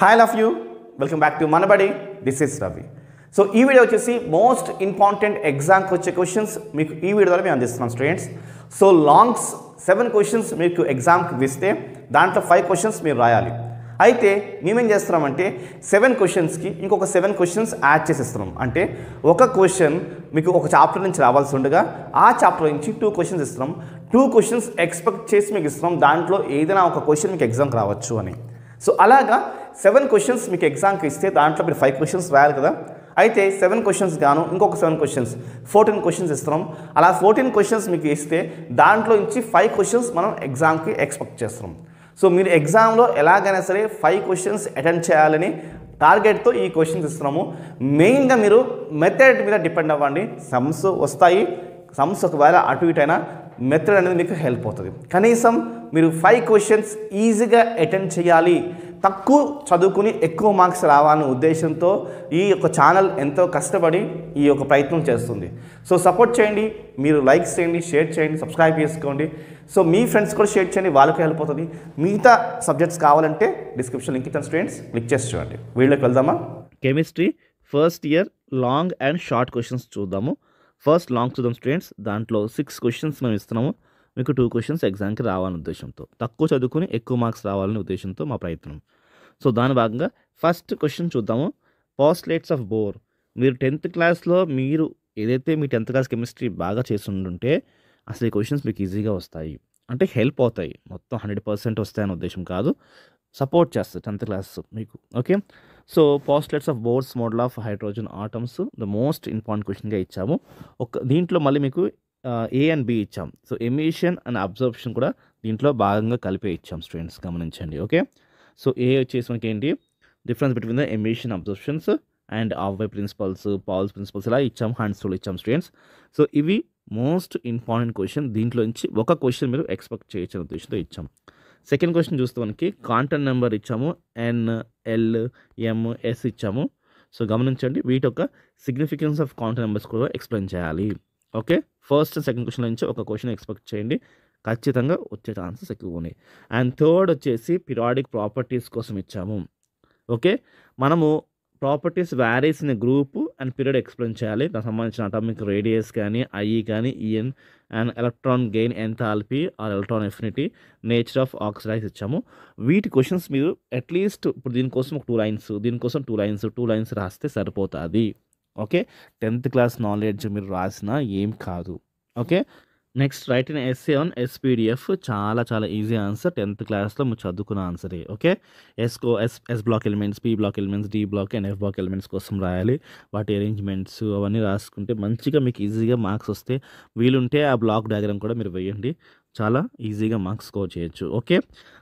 Hi love you welcome back to Manabadi this is Ravi. So ఈ video వచ్చేసి most important ఎగ్జామ్కి వచ్చే questions మీకు ఈ వీడియో ద్వారా మేము అందిస్తున్నాం స్టూడెంట్స్. సో లాంగ్స్ 7 క్వశ్చన్స్ మీకు ఎగ్జామ్కి ఇస్తే దాంట్లో 5 క్వశ్చన్స్ మీరు రాయాలి. అయితే మేమేం చేస్తున్నామంటే 7 క్వశ్చన్స్కి ఇంకొక 7 క్వశ్చన్స్ యాడ్ చేసేస్తున్నాం. అంటే ఒక క్వశ్చన్ మీకు ఒక చాప్టర్ నుంచి రావాల్సి ఉండగా ఆ చాప్టర్ నుంచి 2 క్వశ్చన్స్ ఇస్తున్నాం. 2 క్వశ్చన్స్ ఎక్స్పెక్ట్ చేసి మీకు ఇస్తున్నాం. దాంట్లో ఏదైనా ఒక క్వశ్చన్ మీకు ఎగ్జామ్కి రావచ్చు అని. సో అలాగా 7 క్వశ్చన్స్ మీకు ఎగ్జామ్కి ఇస్తే దాంట్లో మీరు 5 క్వశ్చన్స్ రాయాలి కదా. అయితే 7 క్వశ్చన్స్ గాను ఇంకొక 7 క్వశ్చన్స్ 14 క్వశ్చన్స్ ఇస్తున్నాం. అలా 14 క్వశ్చన్స్ మీకు ఇస్తే దాంట్లో నుంచి 5 క్వశ్చన్స్ మనం ఎగ్జామ్కి ఎక్స్పెక్ట్ చేస్తున్నాం. సో మీరు ఎగ్జామ్లో ఎలాగైనా సరే 5 క్వశ్చన్స్ అటెండ్ చేయాలని టార్గెట్తో ఈ క్వశ్చన్స్ ఇస్తున్నాము. మెయిన్గా మీరు మెథడ్ మీద డిపెండ్ అవ్వండి. సమ్స్ వస్తాయి, సమ్స్ ఒకవేళ అటు ఇటు అయినా మెథడ్ అనేది మీకు హెల్ప్ అవుతుంది. కనీసం మీరు 5 క్వశ్చన్స్ ఈజీగా అటెండ్ చేయాలి, తక్కువ చదువుకుని ఎక్కువ మార్క్స్ రావాలనే ఉద్దేశంతో ఈ యొక్క ఛానల్ ఎంతో కష్టపడి ఈ యొక్క ప్రయత్నం చేస్తుంది. సో సపోర్ట్ చేయండి, మీరు లైక్స్ చేయండి, షేర్ చేయండి, సబ్స్క్రైబ్ చేసుకోండి. సో మీ ఫ్రెండ్స్ కూడా షేర్ చేయండి, వాళ్ళకి హెల్ప్ అవుతుంది. మిగతా సబ్జెక్ట్స్ కావాలంటే డిస్క్రిప్షన్ లింక్ ఇస్తాను స్టూడెంట్స్, క్లిక్ చేసి చూడండి. వీడియోకి వెళ్దామా? Chemistry first year long and short questions చూద్దాము. ఫస్ట్ లాంగ్ చూద్దాం స్టూడెంట్స్. దాంట్లో 6 క్వశ్చన్స్ మేము ఇస్తున్నాము. మీకు 2 క్వశ్చన్స్ ఎగ్జామ్కి రావాలనే ఉద్దేశంతో, తక్కువ చదువుకుని ఎక్కువ మార్క్స్ రావాలనే ఉద్దేశంతో మా ప్రయత్నం. సో దాని భాగంగా ఫస్ట్ క్వశ్చన్ చూద్దాము. పాస్ట్లేట్స్ ఆఫ్ బోర్. మీరు 10th క్లాస్లో మీరు ఏదైతే మీ 10th క్లాస్ కెమిస్ట్రీ బాగా చేస్తుంటే అసలు ఈ క్వశ్చన్స్ మీకు ఈజీగా వస్తాయి, అంటే హెల్ప్ అవుతాయి. మొత్తం 100% వస్తాయనే ఉద్దేశం కాదు, సపోర్ట్ చేస్తుంది 10th క్లాస్ మీకు. Okay, so postulates of Bohr's model of hydrogen atoms the most important క్వశ్చన్గా ఇచ్చాము. దీంట్లో మళ్ళీ మీకు ఏ అండ్ బి ఇచ్చాం. సో ఎమిషన్ అండ్ అబ్జర్ప్షన్ కూడా దీంట్లో భాగంగా కలిపే ఇచ్చాం స్టూడెంట్స్, గమనించండి. ఓకే, సో ఏ వచ్చేసి మనకి ఏంటి difference between the emission absorptions and Aufbau principles, Pauli's principles ఇలా ఇచ్చాం, హ్యాండ్స్ రూల్ ఇచ్చాం స్టూడెంట్స్. సో ఇవి మోస్ట్ ఇంపార్టెంట్ క్వశ్చన్. దీంట్లో నుంచి ఒక క్వశ్చన్ మీరు ఎక్స్పెక్ట్ చేయొచ్చు అనే ఉద్దేశంతో ఇచ్చాం. సెకండ్ క్వశ్చన్ చూస్తే మనకి కాంటెంట్ నెంబర్ ఇచ్చాము, N, L, M, S ఇచ్చాము. సో గమనించండి, వీటి యొక్క సిగ్నిఫికెన్స్ ఆఫ్ కాంటెంట్ నెంబర్స్ కూడా ఎక్స్ప్లెయిన్ చేయాలి. Okay, first and second question నుంచి ఒక క్వశ్చన్ ఎక్స్పెక్ట్ చేయండి, ఖచ్చితంగా వచ్చే ఛాన్సెస్ ఎక్కువ ఉన్నాయి. అండ్ థర్డ్ వచ్చేసి పిరియాడిక్ ప్రాపర్టీస్ కోసం ఇచ్చాము. ఓకే, మనము properties varies in group and period explain చేయాలి. దానికి సంబంధించిన అటామిక్ రేడియస్ కానీ, ఐఈ కానీ, EN and electron gain enthalpy or electron affinity, nature of oxidize ఇచ్చాము. వీటి క్వశ్చన్స్ మీరు అట్లీస్ట్ ఇప్పుడు దీనికోసం ఒక 2 లైన్స్, దీనికోసం 2 లైన్స్ రాస్తే సరిపోతుంది. ఓకే, 10th క్లాస్ నాలెడ్జ్ మీరు రాసినా ఏం కాదు. Okay, next write in essay on SPDF. చాలా చాలా ఈజీ ఆన్సర్, 10th క్లాస్లో మీరు చదువుకున్న ఆన్సరే. Okay, S block elements, P block elements, D block and F block elements కోసం రాయాలి. వాటి అరేంజ్మెంట్స్ అవన్నీ రాసుకుంటే మంచిగా మీకు ఈజీగా మార్క్స్ వస్తే, వీలుంటే ఆ బ్లాక్ డయాగ్రామ్ కూడా మీరు వేయండి, చాలా ఈజీగా మార్క్స్ స్కోర్ చేయొచ్చు. Okay,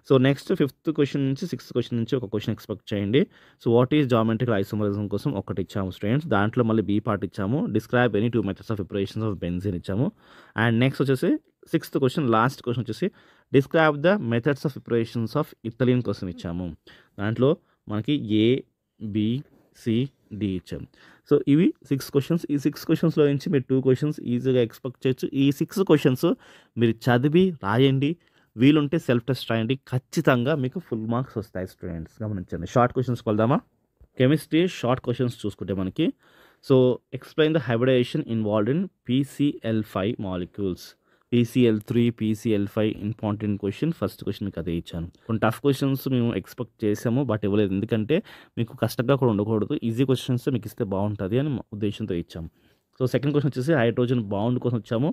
so next 5th question నుంచి 6th క్వశ్చన్ నుంచి ఒక క్వశ్చన్ ఎక్స్పెక్ట్ చేయండి. So what is geometrical isomerism కోసం ఒకటి ఇచ్చాము స్టూడెంట్స్. దాంట్లో మళ్ళీ బీ పార్ట్ ఇచ్చాము, describe any 2 methods of preparations of benzene ఇచ్చాము. అండ్ నెక్స్ట్ వచ్చేసి 6th క్వశ్చన్, లాస్ట్ క్వశ్చన్ వచ్చేసి describe the methods of preparations of ethylene కోసం ఇచ్చాము. దాంట్లో మనకి ఏ, బి, సి, డి ఇచ్చాము. సో ఇవి 6 క్వశ్చన్స్. ఈ 6 క్వశ్చన్స్లో నుంచి మీరు 2 క్వశ్చన్స్ ఈజీగా ఎక్స్పెక్ట్ చేయొచ్చు. ఈ 6 క్వశ్చన్స్ మీరు చదివి రాయండి, వీలుంటే సెల్ఫ్ టెస్ట్ రాయండి, ఖచ్చితంగా మీకు ఫుల్ మార్క్స్ వస్తాయి స్టూడెంట్స్, గమనించండి. షార్ట్ క్వశ్చన్స్కి వెళ్దామా? కెమిస్ట్రీ షార్ట్ క్వశ్చన్స్ చూసుకుంటే మనకి, so explain the hybridisation involved in PCl5 molecules. PCl3, PCl5 important question. First question మీకు అదే ఇచ్చాను. కొన్ని టఫ్ క్వశ్చన్స్ మేము ఎక్స్పెక్ట్ చేసాము, బట్ ఇవ్వలేదు, ఎందుకంటే మీకు కష్టంగా కూడా ఉండకూడదు, ఈజీ క్వశ్చన్స్ మీకు ఇస్తే బాగుంటుంది అని ఉద్దేశంతో ఇచ్చాము. సో సెకండ్ క్వశ్చన్ వచ్చేసి హైడ్రోజన్ బాండ్ కోసం ఇచ్చాము.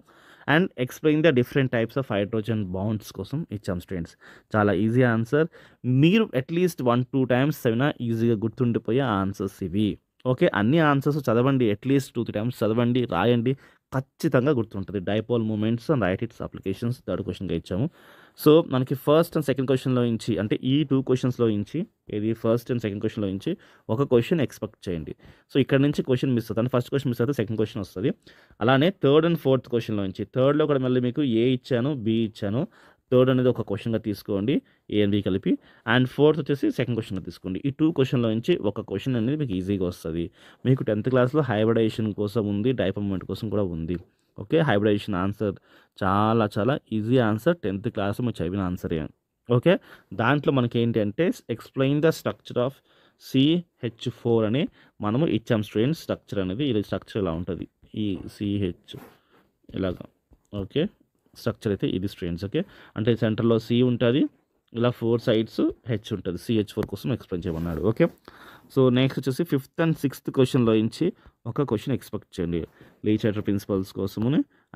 And explain the different types of hydrogen bonds కోసం ఇచ్చాము స్టూడెంట్స్. చాలా ఈజీ ఆన్సర్, మీరు అట్లీస్ట్ 1-2 టైమ్స్ చదివినా ఈజీగా గుర్తుండిపోయే ఆన్సర్స్ ఇవి. ఓకే, అన్ని ఆన్సర్స్ చదవండి, అట్లీస్ట్ 2-3 టైమ్స్ చదవండి, రాయండి, ఖచ్చితంగా గుర్తుంటుంది. Dipole moments and write its applications third క్వశ్చన్గా ఇచ్చాము. సో మనకి ఫస్ట్ అండ్ సెకండ్ క్వశ్చన్లో నుంచి, అంటే ఈ 2 క్వశ్చన్స్లో నుంచి, ఇది ఫస్ట్ అండ్ సెకండ్ క్వశ్చన్లో నుంచి ఒక క్వశ్చన్ ఎక్స్పెక్ట్ చేయండి. సో ఇక్కడ నుంచి క్వశ్చన్ మిస్ అవుతుంది, ఫస్ట్ క్వశ్చన్ మిస్ అవుతుంది, సెకండ్ క్వశ్చన్ వస్తుంది. అలానే థర్డ్ అండ్ ఫోర్త్ క్వశ్చన్లో నుంచి, థర్డ్లో కూడా మళ్ళీ మీకు ఏ ఇచ్చాను, బి ఇచ్చాను, థర్డ్ అనేది ఒక క్వశ్చన్గా తీసుకోండి, ఏ అండ్ బి కలిపి. అండ్ ఫోర్త్ వచ్చేసి సెకండ్ క్వశ్చన్గా తీసుకోండి. ఈ 2 క్వశ్చన్లో నుంచి ఒక క్వశ్చన్ అనేది మీకు ఈజీగా వస్తుంది. మీకు 10th క్లాస్లో హైబ్రిడేషన్ కోసం ఉంది, డైపోల్ మూమెంట్ కోసం కూడా ఉంది. ఓకే, హైబ్రిడేషన్ ఆన్సర్ చాలా చాలా ఈజీ ఆన్సర్, 10th క్లాస్ మీరు చదివిన ఆన్సరే. ఓకే, దాంట్లో మనకి ఏంటి అంటే explain the structure of CH4 అని మనము ఇచ్చాం స్టూడెంట్స్. స్ట్రక్చర్ అనేది ఇది స్ట్రక్చర్ ఇలా ఉంటుంది, ఈ CH ఇలాగా. ఓకే, స్ట్రక్చర్ అయితే ఇది స్టూడెంట్స్. ఓకే, అంటే సెంటర్లో C ఉంటుంది, ఇలా 4 సైడ్స్ H ఉంటుంది. CH4 కోసం ఎక్స్ప్లెయిన్ చేయమన్నాడు. ఓకే, సో నెక్స్ట్ వచ్చేసి 5th and 6th క్వశ్చన్లో నుంచి ఒక క్వశ్చన్ ఎక్స్పెక్ట్ చేయండి. లీచైటర్ ప్రిన్సిపల్స్ కోసము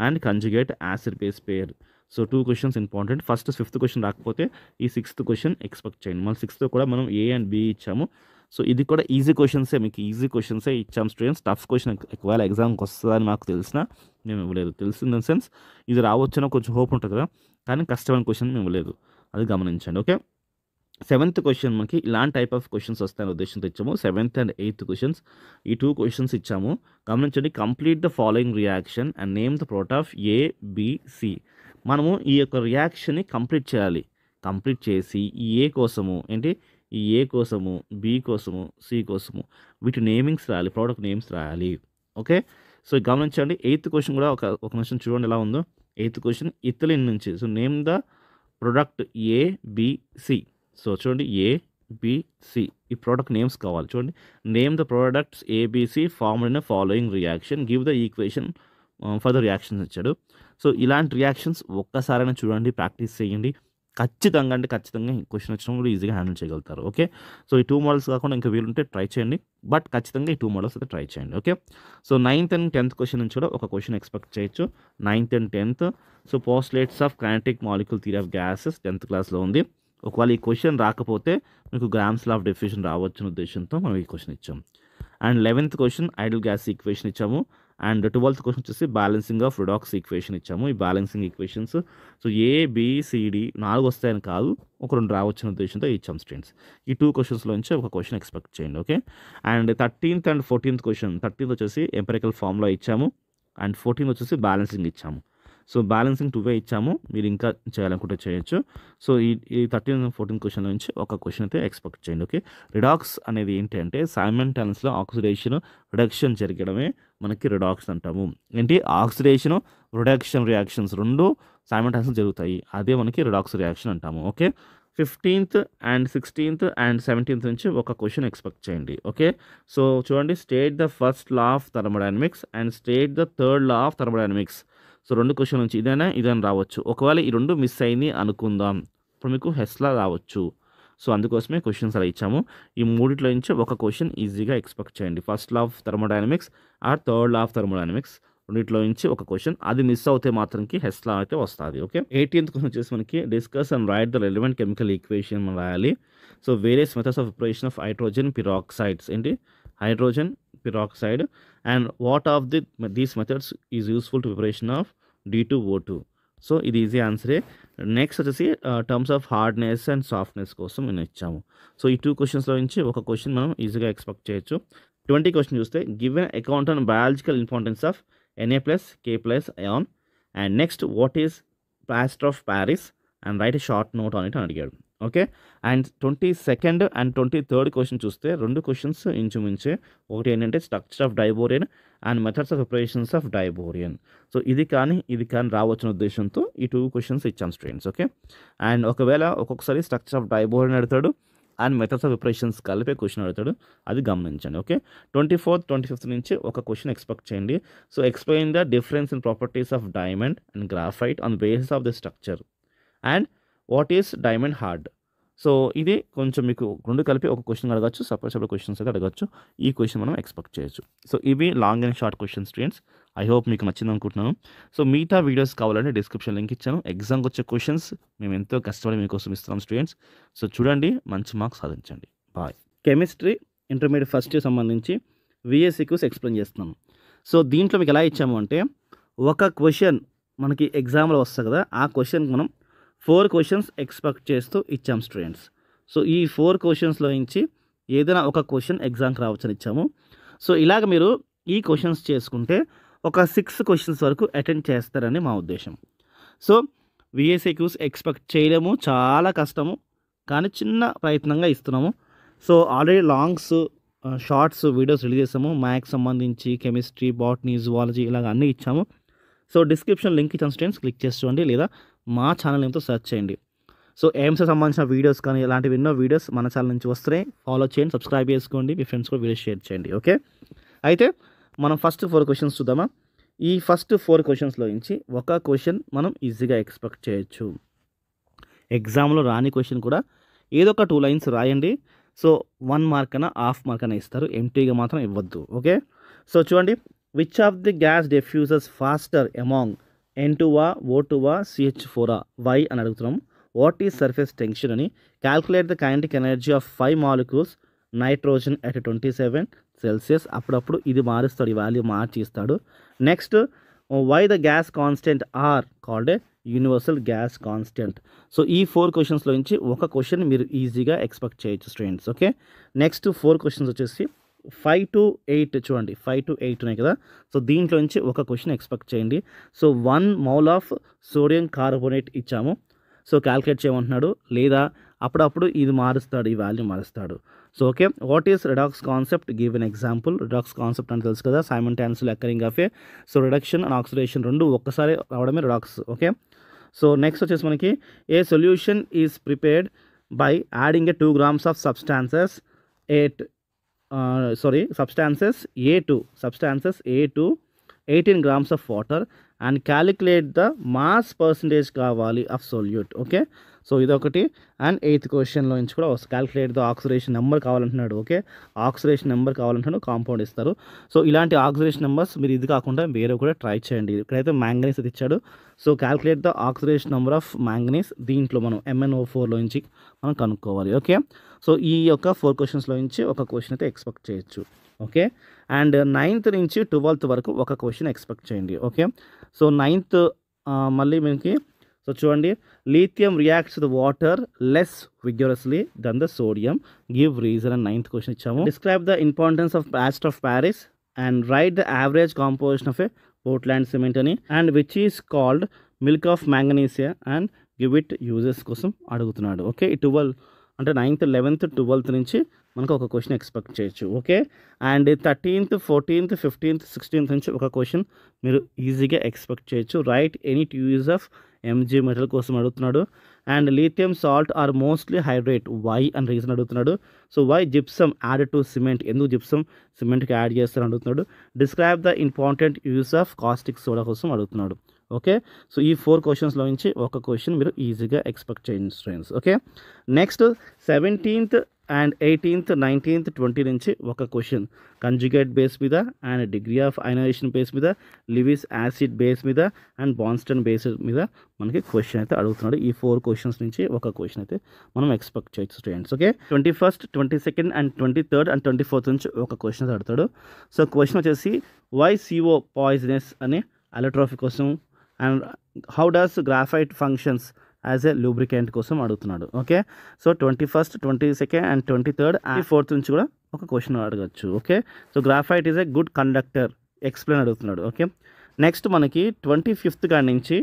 and conjugate acid base pair. So 2 questions important. First 5th question రాకపోతే ఈ 6th క్వశ్చన్ ఎక్స్పెక్ట్ చేయండి. మళ్ళీ 6th కూడా మనం A and B ఇచ్చాము. సో ఇది కూడా ఈజీ క్వశ్చన్సే, మీకు ఈజీ క్వశ్చన్సే ఇచ్చాము స్టూడెంట్స్. టఫ్ క్వశ్చన్ ఒకవేళ ఎగ్జామ్కి వస్తుందని మాకు తెలిసినా మేము ఇవ్వలేదు. తెలిసిన సెన్స్ ఇది రావచ్చని కొంచెం హోప్ ఉంటుంది కదా, కానీ కష్టమైన క్వశ్చన్ మేము ఇవ్వలేదు, అది గమనించండి. ఓకే, 7th క్వశ్చన్ మనకి ఇలాంటి టైప్ ఆఫ్ క్వశ్చన్స్ వస్తాయని ఉద్దేశంతో ఇచ్చాము. 7th and 8th క్వశ్చన్స్, ఈ 2 క్వశ్చన్స్ ఇచ్చాము. గమనించండి. Complete the following reaction and name the product of ABC. మనము ఈ యొక్క రియాక్షన్ని కంప్లీట్ చేయాలి. కంప్లీట్ చేసి ఈ A కోసము ఏంటి, ఈ A కోసము, B కోసము, C కోసము వీటి నేమింగ్స్ రాయాలి, ప్రోడక్ట్ నేమ్స్ రాయాలి. ఓకే, సో గమనించండి. 8th క్వశ్చన్ కూడా ఒక నిమిషం చూడండి ఎలా ఉందో. 8th క్వశ్చన్ ఇథిలిన్ నుంచి. So name the product ABC. So చూడండి, ABC ఈ ప్రోడక్ట్ నేమ్స్ కావాలి. చూడండి, name the products ABC formed in following reaction, give the equation for the reactions ఇచ్చాడు. సో ఇలాంటి రియాక్షన్స్ ఒక్కసారైనా చూడండి, ప్రాక్టీస్ చేయండి. ఖచ్చితంగా క్వశ్చన్ వచ్చినప్పుడు ఈజీగా హ్యాండిల్ చేయగలుగుతారు. ఓకే, సో ఈ 2 మోడల్స్ కాకుండా ఇంకా వీలుంటే ట్రై చేయండి, బట్ ఖచ్చితంగా ఈ 2 మోడల్స్ అయితే ట్రై చేయండి. Okay, so 9th and 10th question నుంచి కూడా ఒక క్వశ్చన్ ఎక్స్పెక్ట్ చేయొచ్చు. 9th and 10th. So పోస్ట్లేట్స్ of kinetic molecule theory of gases 10th క్లాస్లో ఉంది. ఒకవేళ ఈ క్వశ్చన్ రాకపోతే మీకు గ్రామ్స్ లా ఆఫ్ డిఫ్యూషన్ రావచ్చిన ఉద్దేశంతో మనం ఈ క్వశ్చన్ ఇచ్చాం. And 11th question ideal gas equation ఇచ్చాము. అండ్ 12th క్వశ్చన్ వచ్చేసి బ్యాలెన్సింగ్ ఆఫ్ రిడాక్స్ ఈక్వేషన్ ఇచ్చాము. ఈ బ్యాలెన్సింగ్ ఈక్వేషన్స్ సో ABCD 4 వస్తాయని కాదు, ఒక 2 రావచ్చిన ఉద్దేశంతో ఇచ్చాం స్టూడెంట్స్. ఈ 2 క్వశ్చన్స్లో నుంచి ఒక క్వశ్చన్ ఎక్స్పెక్ట్ చేయండి. Okay, and 13th and 14th question. 13th వచ్చేసి ఎంపెరికల్ ఫార్ములా ఇచ్చాము, అండ్ 14th వచ్చేసి బ్యాలెన్సింగ్ ఇచ్చాము. సో బ్యాలెన్సింగ్ 2 ఇచ్చాము, మీరు ఇంకా చేయాలనుకుంటే చేయొచ్చు. సో ఈ 13th and 14th క్వశ్చన్ నుంచి ఒక క్వశ్చన్ అయితే ఎక్స్పెక్ట్ చేయండి. ఓకే, రిడాక్స్ అనేది ఏంటి అంటే సైమల్టేనియస్లో ఆక్సిడేషన్ రిడక్షన్ జరగడమే మనకి రిడాక్స్ అంటాము. ఏంటి, ఆక్సిడేషన్ రిడక్షన్ రియాక్షన్స్ 2 సైమల్టేనియస్గా జరుగుతాయి, అదే మనకి రిడాక్స్ రియాక్షన్ అంటాము. Okay, 15th and 16th and 17th నుంచి ఒక క్వశ్చన్ ఎక్స్పెక్ట్ చేయండి. ఓకే, సో చూడండి, state the first law of thermodynamics and state the third law of thermodynamics. So 2 question నుంచి ఇదైనా రావచ్చు. ఒకవేళ ఈ 2 మిస్ అయింది అనుకుందాం, ఇప్పుడు మీకు హెస్లా రావచ్చు. సో అందుకోసమే క్వశ్చన్స్ అలా ఇచ్చాము. ఈ 3 నుంచి ఒక క్వశ్చన్ ఈజీగా ఎక్స్పెక్ట్ చేయండి. First law of thermodynamics or third law of thermodynamics 2 నుంచి ఒక క్వశ్చన్, అది మిస్ అవుతే మాత్రంకి హెస్లా అయితే వస్తుంది. ఓకే, 18th క్వశ్చన్ వచ్చేసి మనకి discuss and write the relevant chemical equation మనం రాయాలి. So various methods of preparation of hydrogen peroxides. ఏంటి, hydrogen peroxide and what of these methods is useful to preparation of D2O2. So ఇది easy ఆన్సరే. Next వచ్చేసి terms of hardness and softness కోసం నేను ఇచ్చాము. So ఈ 2 క్వశ్చన్స్లో నుంచి ఒక క్వశ్చన్ మనం ఈజీగా ఎక్స్పెక్ట్ చేయొచ్చు. 20 క్వశ్చన్ చూస్తే given account on biological importance of Na+K+ ion and next what is plaster of Paris and right a short note on it అని అడిగాడు. Okay, and 22nd and 23rd question చూస్తే 2 questions ఇంచుమించే. ఒకటి ఏంటంటే structure of డైబోరియన్ and methods of preparations of డైబోరియన్. So ఇది కానీ రావచ్చిన ఉద్దేశంతో ఈ 2 questions ఇచ్చాం స్టూడెంట్స్. ఓకే, అండ్ ఒకవేళ ఒక్కొక్కసారి స్ట్రక్చర్ ఆఫ్ డైబోరియన్ అడుగుతాడు అండ్ మెథడ్స్ ఆఫ్ ప్రిపరేషన్స్ కలిపే క్వశ్చన్ అడుగుతాడు, అది గమనించండి. ఓకే, 24th, 25th నుంచి ఒక క్వశ్చన్ ఎక్స్పెక్ట్ చేయండి. So explain the difference in properties of diamond and graphite on basis of the structure and what is diamond hard. So ఇది కొంచెం మీకు 2 కలిపి ఒక క్వశ్చన్ అడగచ్చు, సపరేట్ క్వశ్చన్స్ అయితే అడగచ్చు. ఈ క్వశ్చన్ మనం ఎక్స్పెక్ట్ చేయొచ్చు. సో ఇవి long and short question students. I hope మీకు నచ్చింది అనుకుంటున్నాను. సో మిగతా వీడియోస్ కావాలంటే డిస్క్రిప్షన్ లింక్ ఇచ్చాను. ఎగ్జామ్కి వచ్చే క్వశ్చన్స్ మేము ఎంతో కష్టపడి మీకోసం ఇస్తున్నాం స్టూడెంట్స్. సో చూడండి, మంచి మార్క్స్ సాధించండి. Bye. Chemistry intermediate first year సంబంధించి VSCQs ఎక్స్ప్లెయిన్ చేస్తున్నాం. సో దీంట్లో మీకు ఎలా ఇచ్చాము అంటే ఒక క్వశ్చన్ మనకి ఎగ్జామ్లో వస్తుంది కదా, ఆ క్వశ్చన్కి మనం 4 క్వశ్చన్స్ ఎక్స్పెక్ట్ చేస్తూ ఇచ్చాం స్టూడెంట్స్. సో ఈ 4 క్వశ్చన్స్లో నుంచి ఏదైనా ఒక క్వశ్చన్ ఎగ్జామ్కి రావచ్చని ఇచ్చాము. సో ఇలాగ మీరు ఈ క్వశ్చన్స్ చేసుకుంటే ఒక 6 క్వశ్చన్స్ వరకు అటెండ్ చేస్తారని మా ఉద్దేశం. సో VSCQs ఎక్స్పెక్ట్ చేయలేము, చాలా కష్టము, కానీ చిన్న ప్రయత్నంగా ఇస్తున్నాము. So already longs shorts videos release చేసాము. మ్యాథ్స్ సంబంధించి కెమిస్ట్రీ, బాటనీ, జువాలజీ ఇలాగ అన్నీ ఇచ్చాము. సో డిస్క్రిప్షన్ లింక్ ఇచ్చాను స్టూడెంట్స్, క్లిక్ చేసి చూడండి, లేదా మా ఛానల్ నేమ్తో సెర్చ్ చేయండి. సో ఎయిమ్స్కి సంబంధించిన వీడియోస్ కానీ ఇలాంటివి ఎన్నో వీడియోస్ మన ఛానల్ నుంచి వస్తున్నాయి. ఫాలో చేయండి, సబ్స్క్రైబ్ చేసుకోండి, మీ ఫ్రెండ్స్ కూడా వీడియో షేర్ చేయండి. ఓకే, అయితే మనం ఫస్ట్ 4 క్వశ్చన్స్ చూద్దామా. ఈ ఫస్ట్ 4 క్వశ్చన్స్లో నుంచి ఒక క్వశ్చన్ మనం ఈజీగా ఎక్స్పెక్ట్ చేయొచ్చు. ఎగ్జామ్లో రాని క్వశ్చన్ కూడా ఏదో ఒక 2 లైన్స్ రాయండి. సో 1 మార్క్ అయినా హాఫ్ మార్క్ అయినా ఇస్తారు, ఎంటీగా మాత్రం ఇవ్వద్దు. ఓకే, సో చూడండి, which of the gas diffuses faster among N2A, O2A, CH4A, why అని అడుగుతున్నాం. వాట్ ఈజ్ సర్ఫేస్ టెన్షన్ అని. Calculate the kinetic energy of 5 molecules nitrogen at 27 celsius. అప్పుడప్పుడు ఇది మారుస్తాడు, ఈ వాల్యూ మార్చి ఇస్తాడు. Next, why the gas constant are called a universal gas constant. So ఈ 4 క్వశ్చన్స్లో నుంచి ఒక క్వశ్చన్ మీరు ఈజీగా ఎక్స్పెక్ట్ చేయొచ్చు స్టూడెంట్స్. ఓకే, నెక్స్ట్ 4 క్వశ్చన్స్ వచ్చేసి 5 to 8 చూడండి, 5 to 8 ఉన్నాయి కదా. సో దీంట్లో నుంచి ఒక క్వశ్చన్ ఎక్స్పెక్ట్ చేయండి. So 1 mole of sodium carbonate ఇచ్చాము, సో క్యాల్కులేట్ చేయమంటున్నాడు. లేదా అప్పుడప్పుడు ఇది మారుస్తాడు, ఈ వాల్యూ మారుస్తాడు. So okay, what is redox concept, give an example. Redox concept అని తెలుసు కదా, simultaneously occurring of A. So reduction and oxidation రెండు ఒక్కసారి రావడమే రిడాక్స్. ఓకే, సో నెక్స్ట్ వచ్చేసి మనకి a solution is prepared by adding A 2 grams of substances substances A to 18 grams of water and calculate the mass percentage కావాలి of solute. Okay, so ఇదొకటి. And 8th క్వశ్చన్లో నుంచి కూడా calculate the oxidation number కావాలంటున్నాడు. Okay, oxidation number కావాలంటున్నాడు, compound ఇస్తారు. So ఇలాంటి oxidation numbers మీరు ఇది కాకుండా వేరే కూడా ట్రై చేయండి. ఇక్కడైతే మ్యాంగనీస్ అది ఇచ్చాడు. So calculate the oxidation number of manganese, దీంట్లో మనం MnO4లో నుంచి మనం కనుక్కోవాలి. ఓకే, సో ఈ యొక్క 4 క్వశ్చన్స్లో నుంచి ఒక క్వశ్చన్ అయితే ఎక్స్పెక్ట్ చేయొచ్చు. ఓకే, అండ్ 9th నుంచి 12th వరకు ఒక క్వశ్చన్ ఎక్స్పెక్ట్ చేయండి. ఓకే, సో 9th మళ్ళీ మనకి సో చూడండి, lithium reacts the water less vigorously then the sodium, give reason అని 9th క్వశ్చన్ ఇచ్చాము. Describe the importance of plaster of Paris and write the average composition of a Portland cement అని. And which is called milk of magnesia and give it uses కోసం అడుగుతున్నాడు. Okay, ఈ 12 అంటే 9th, 11th, 12th నుంచి మనకు ఒక question expect చేయొచ్చు. Okay, and 13th, 14th, 15th, 16th నుంచి ఒక క్వశ్చన్ మీరు ఈజీగా ఎక్స్పెక్ట్ చేయొచ్చు. Write any use of Mg metal కోసం అడుగుతున్నాడు. And lithium salt are mostly hydrate, why అని రీజన్ అడుగుతున్నాడు. So why gypsum add to cement, ఎందుకు జిప్సమ్ సిమెంట్కి యాడ్ చేస్తారని అడుగుతున్నాడు. Describe the important use of caustic soda కోసం అడుగుతున్నాడు. ఓకే, సో ఈ 4 క్వశ్చన్స్లో నుంచి ఒక క్వశ్చన్ మీరు ఈజీగా ఎక్స్పెక్ట్ చేయండి students. Okay, next 17th and 18th, 19th, 20 నుంచి ఒక క్వశ్చన్ కంజుగేట్ బేస్ మీద and degree of ionisation base మీద, లివిస్ యాసిడ్ బేస్ మీద అండ్ బాన్స్టన్ బేస్ మీద మనకి క్వశ్చన్ అయితే అడుగుతున్నాడు. ఈ 4 క్వశ్చన్స్ నుంచి ఒక క్వశ్చన్ అయితే మనం ఎక్స్పెక్ట్ చేయొచ్చు students. Okay, 21st, 22nd and 23rd and 24th నుంచి ఒక క్వశ్చన్ అడుగుతాడు. సో క్వశ్చన్ వచ్చేసి వై CO పాయిజనస్ అనే అలోట్రోఫీ కోసం and how does graphite functions as a lubricant కోసం అడుగుతున్నాడు. Okay, so 21st, 22nd and 23rd and 4th నుంచి కూడా ఒక క్వశ్చన్ అడగచ్చు. Okay, so graphite is a good conductor, explain అడుగుతున్నాడు. ఓకే, నెక్స్ట్ మనకి 25th కాడి నుంచి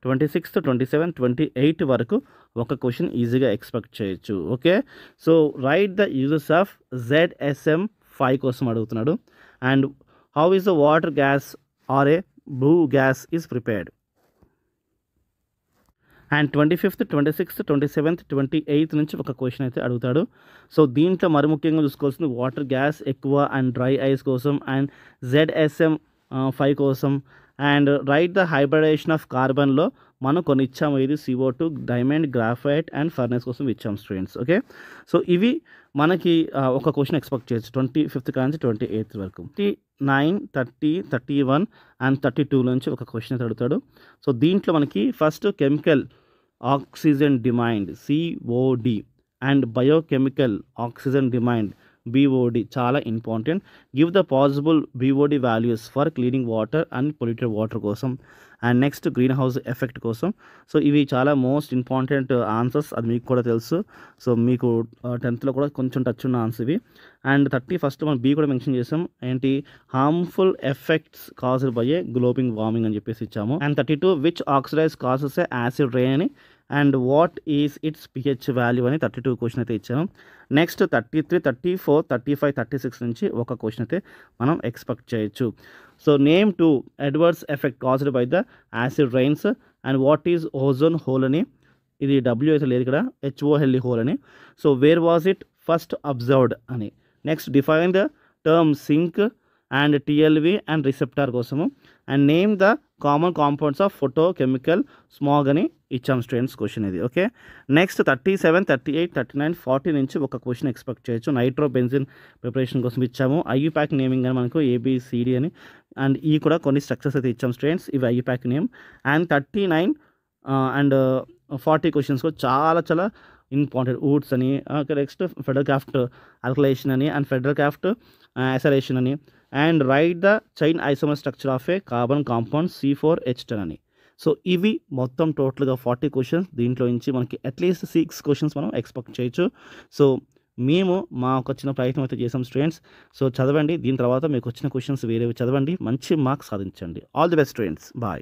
26th, 27th, 28th వరకు ఒక క్వశ్చన్ ఈజీగా ఎక్స్పెక్ట్ చేయొచ్చు. Okay, so write the uses of ZSM5 కోసం అడుగుతున్నాడు. And how is the water gas or a blue gas is prepared. And 25th, 26th, 27th, 28th నుంచి ఒక క్వశ్చన్ అయితే అడుగుతాడు. సో దీంట్లో మరి ముఖ్యంగా చూసుకోవాల్సింది వాటర్ గ్యాస్ ఎక్కువ అండ్ డ్రై ఐస్ కోసం అండ్ ZSM5 కోసం. And write the hybridisation of కార్బన్లో మనం కొన్ని ఇచ్చాము, ఇది CO2, diamond, graphite and furnace కోసం ఇచ్చాము స్టూడెంట్స్. ఓకే, సో ఇవి మనకి ఒక క్వశ్చన్ ఎక్స్పెక్ట్ చేయొచ్చు 25th నుంచి 28th వరకు. 29, 30, 31 అండ్ 32 నుంచి ఒక క్వశ్చన్ అయితే అడుగుతాడు. సో దీంట్లో మనకి first chemical oxygen demand COD and biochemical oxygen demand BOD చాలా important. Give the possible BOD values for cleaning water and polluted water కోసం and next green house effect కోసం. సో ఇవి చాలా మోస్ట్ ఇంపార్టెంట్ ఆన్సర్స్, అది మీకు కూడా తెలుసు. So మీకు 10th కూడా కొంచెం టచ్ ఉన్న ఆన్సర్ ఇవి. అండ్ 31st మనం B కూడా మెన్షన్ చేసాం, ఏంటి harmful effects caused by a global warming అని చెప్పేసి ఇచ్చాము. And 32 which oxidise causes a acid rain అని and what is its pH value అని 32 క్వశ్చన్ అయితే ఇచ్చాము. నెక్స్ట్ 33, 34, 35, 36 నుంచి ఒక క్వశ్చన్ అయితే మనం ఎక్స్పెక్ట్ చేయొచ్చు. So name 2 adverse effect caused by the acid rains and what is ozone hole అని ఇది డబ్ల్యూ అయితే లేదు ఇక్కడ, HOLE హోల్ అని. So where was it first observed అని. Next define the term sink and TLV and receptor కోసము. And name the common compounds of photo chemical smog అని ఇచ్చాం స్టూడెంట్స్ క్వశ్చన్ ఇది. ఓకే, నెక్స్ట్ 37, 38, 39, 40 నుంచి ఒక క్వశ్చన్ ఎక్స్పెక్ట్ చేయొచ్చు. Nitro benzene preparation కోసం ఇచ్చాము. IUPAC నేమింగ్ అని మనకు ABCD అని, అండ్ ఈ కూడా కొన్ని స్ట్రక్చర్స్ అయితే ఇచ్చాం స్టూడెంట్స్, ఇవి IUPAC name. And 39 and 40 questions చాలా చాలా ఇంపార్టెంట్. వుడ్స్ అని, నెక్స్ట్ ఫెడరల్ క్రాఫ్ట్ అల్కలైజేషన్ అని, అండ్ ఫెడరల్ క్రాఫ్ట్ యాసరేషన్ అని, and write the chain isomer structure of A carbon compound C4H10 అని. సో ఇవి మొత్తం టోటల్గా 40 క్వశ్చన్స్. దీంట్లో నుంచి మనకి అట్లీస్ట్ 6 క్వశ్చన్స్ మనం ఎక్స్పెక్ట్ చేయొచ్చు. సో మేము మా ఒక చిన్న ప్రయత్నం అయితే చేసాం స్టూడెంట్స్. సో చదవండి, దీని తర్వాత మీకు వచ్చిన క్వశ్చన్స్ వేరేవి చదవండి, మంచి మార్క్స్ సాధించండి. All the best students, bye.